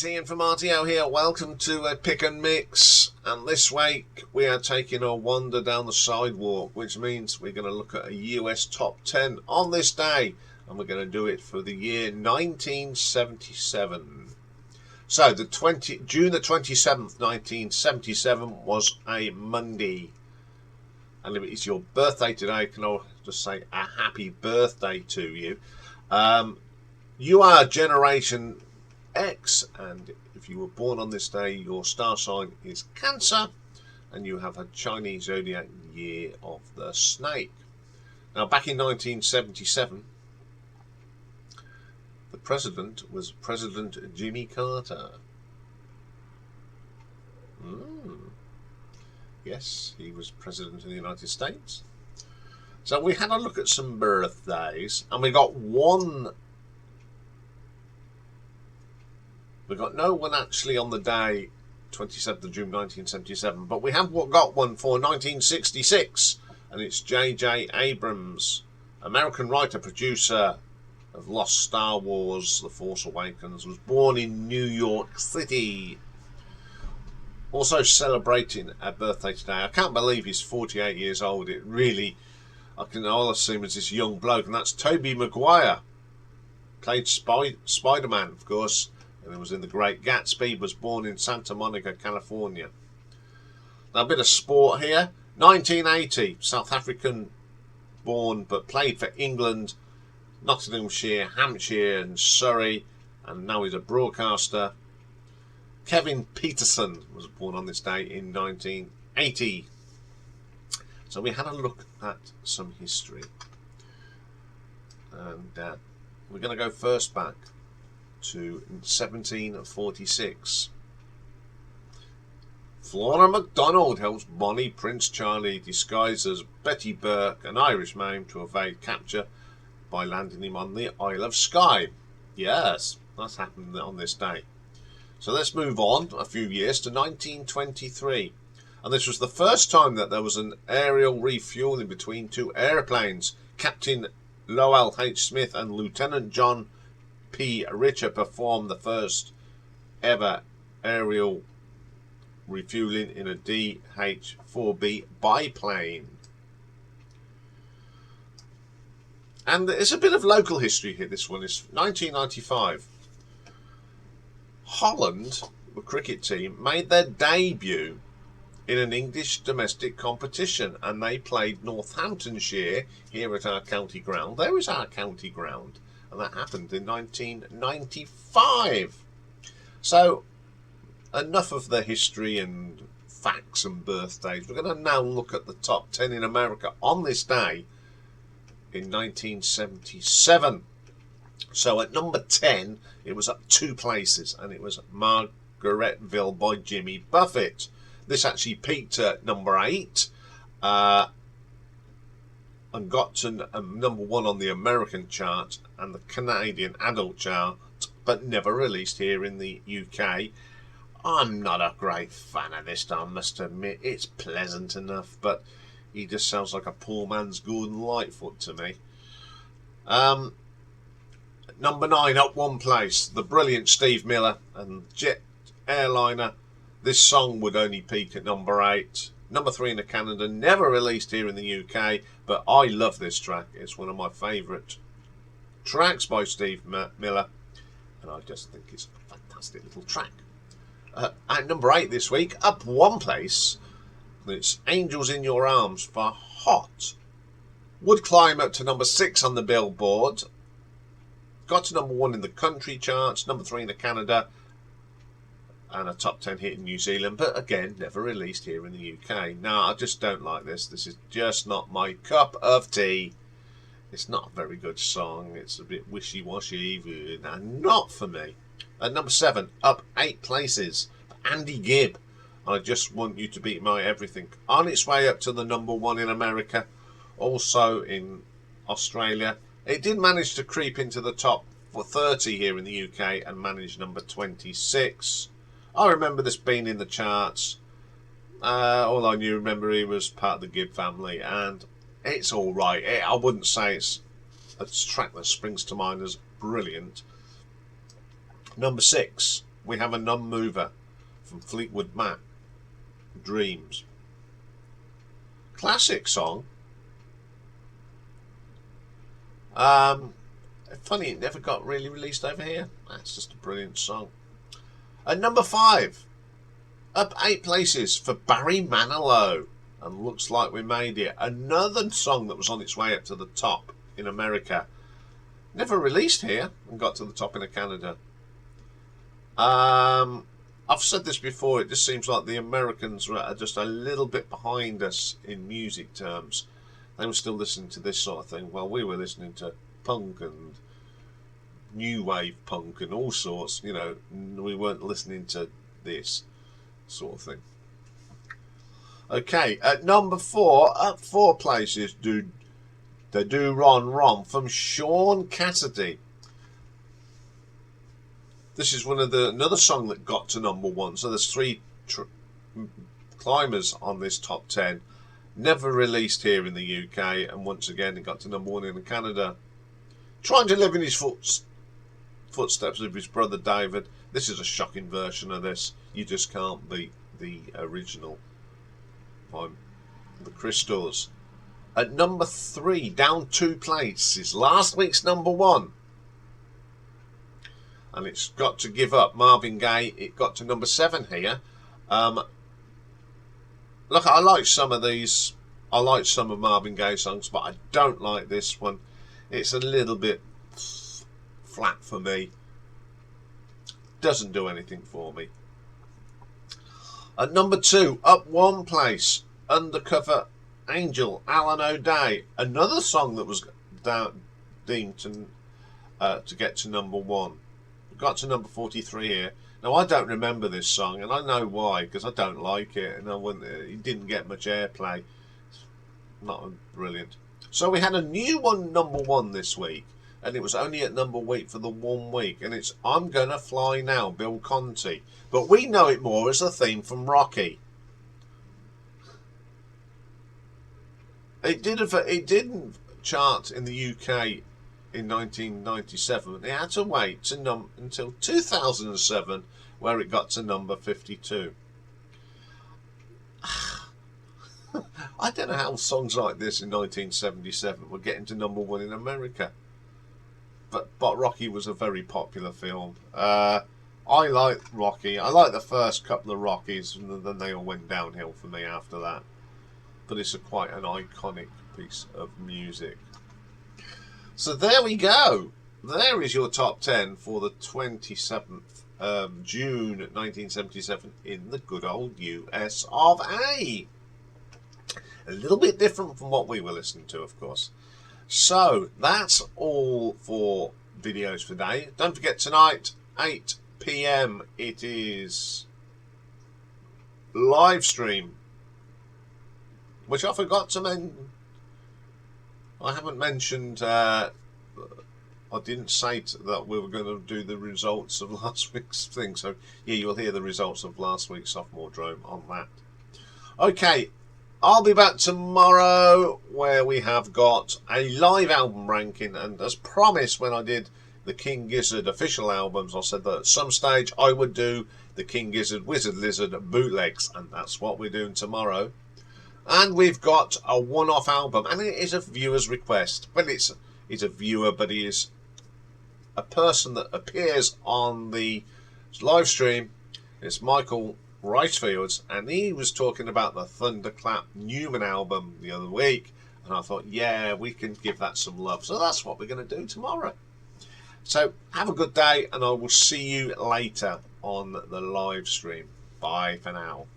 Ian from RTO here. Welcome to Pick and Mix. And this week we are taking a wander down the sidewalk, which means we're going to look at a US top 10 on this day. And we're going to do it for the year 1977. So June the 27th, 1977 was a Monday. And if it is your birthday today, can I just say a happy birthday to you. You are Generation X, and if you were born on this day, your star sign is Cancer, and you have a Chinese zodiac year of the snake. Now, back in 1977, the president was President Jimmy Carter. Yes, he was president of the United States. So we had a look at some birthdays, and we got no one actually on the day 27th of June 1977, but we have got one for 1966, and it's J.J. Abrams, American writer, producer of Lost Star Wars, The Force Awakens, was born in New York City. Also celebrating a birthday today, I can't believe he's 48 years old. I'll assume it's this young bloke, and that's Tobey Maguire. Played Spider-Man, of course, and he was in The Great Gatsby. Was born in Santa Monica, California. Now, a bit of sport here. 1980, South African born, but played for England, Nottinghamshire, Hampshire and Surrey, and now he's a broadcaster. Kevin Peterson was born on this day in 1980. So we had a look at some history, and we're going to go first back to 1746. Flora MacDonald helps Bonnie Prince Charlie disguise as Betty Burke, an Irish maid, to evade capture by landing him on the Isle of Skye. Yes, that's happened on this day. So let's move on a few years to 1923. And this was the first time that there was an aerial refueling between two airplanes. Captain Lowell H. Smith and Lieutenant John P. Richer performed the first ever aerial refueling in a DH-4B biplane. And there's a bit of local history here. This one is 1995. Holland, the cricket team, made their debut in an English domestic competition, and they played Northamptonshire here at our county ground. There is our county ground, and that happened in 1995. So enough of the history and facts and birthdays. We're going to now look at the top 10 in America on this day in 1977. So at number 10, it was up 2 places, and it was Margaretville by Jimmy Buffett. This actually peaked at number 8 and got to number 1 on the American chart and the Canadian adult chart, but never released here in the UK. I'm not a great fan of this, I must admit. It's pleasant enough, but he just sounds like a poor man's Gordon Lightfoot to me. Number 9, up 1 place, the brilliant Steve Miller and Jet Airliner. This song would only peak at number 8. Number 3 in Canada, never released here in the UK, but I love this track. It's one of my favourite tracks by Steve Miller, and I just think it's a fantastic little track. At number 8 this week, up 1 place, it's Angels in Your Arms for Hot. Would climb up to number 6 on the Billboard. Got to number 1 in the country charts, number 3 in Canada, and a top 10 hit in New Zealand, but again, never released here in the UK. No, I just don't like this. This is just not my cup of tea. It's not a very good song. It's a bit wishy-washy, and not for me. At number 7, up 8 places, Andy Gibb, I Just Want You to Be My Everything. On its way up to the number 1 in America, also in Australia. It did manage to creep into the top 30 here in the UK and managed number 26. I remember this being in the charts. All I knew, remember, he was part of the Gibb family, and it's all right. I wouldn't say it's a track that springs to mind as brilliant. Number 6, we have a non-mover from Fleetwood Mac, Dreams. Classic song. Funny it never got really released over here. That's just a brilliant song. At number 5, up 8 places for Barry Manilow, and Looks Like We Made It. Another song that was on its way up to the top in America. Never released here and got to the top in Canada. I've said this before, it just seems like the Americans are just a little bit behind us in music terms. They were still listening to this sort of thing while we were listening to punk and new wave punk and all sorts. You know, we weren't listening to this sort of thing. Okay, at number 4, up 4 places, Do Ron Ron from Sean Cassidy. This is another song that got to number 1. So there's 3 climbers on this top 10. Never released here in the UK, and once again it got to number 1 in Canada. Trying to live in his footsteps of his brother David. This is a shocking version of this. You just can't beat the original by the Crystals. At number 3, down 2 places, last week's number 1. And it's got to give up. Marvin Gaye, it got to number 7 here. Look, I like some of these. I like some of Marvin Gaye's songs, but I don't like this one. It's a little bit flat for me. Doesn't do anything for me. At number 2, up 1 place, Undercover Angel, Alan O'Day. Another song that was deemed to get to number 1. Got to number 43 here. Now, I don't remember this song, and I know why, because I don't like it, and it didn't get much airplay. Not brilliant. So we had a new one, number 1 this week, and it was only at number 1 for the 1 week, and it's I'm Gonna Fly Now, Bill Conti. But we know it more as the theme from Rocky. It didn't chart in the UK in 1997. It had to wait until 2007, where it got to number 52. I don't know how songs like this in 1977 were getting to number 1 in America. But Rocky was a very popular film. I like Rocky. I like the first couple of Rockies, and then they all went downhill for me after that. But it's quite an iconic piece of music. So there we go. There is your top 10 for the 27th of June 1977 in the good old US of A. A little bit different from what we were listening to, of course. So that's all for videos for today. Don't forget, tonight, 8 PM, it is live stream, which I forgot to mention. I haven't mentioned, I didn't say that we were going to do the results of last week's thing. So, yeah, you'll hear the results of last week's Sophomore Drome on that. Okay, I'll be back tomorrow where we have got a live album ranking. And as promised when I did the King Gizzard official albums, I said that at some stage I would do the King Gizzard Wizard Lizard bootlegs. And that's what we're doing tomorrow. And we've got a one-off album, and it is a viewer's request. Well, he's a viewer, but he is a person that appears on the live stream. It's Michael Ricefields, and he was talking about the Thunderclap Newman album the other week, and I thought, yeah, we can give that some love. So that's what we're going to do tomorrow. So have a good day, and I will see you later on the live stream. Bye for now.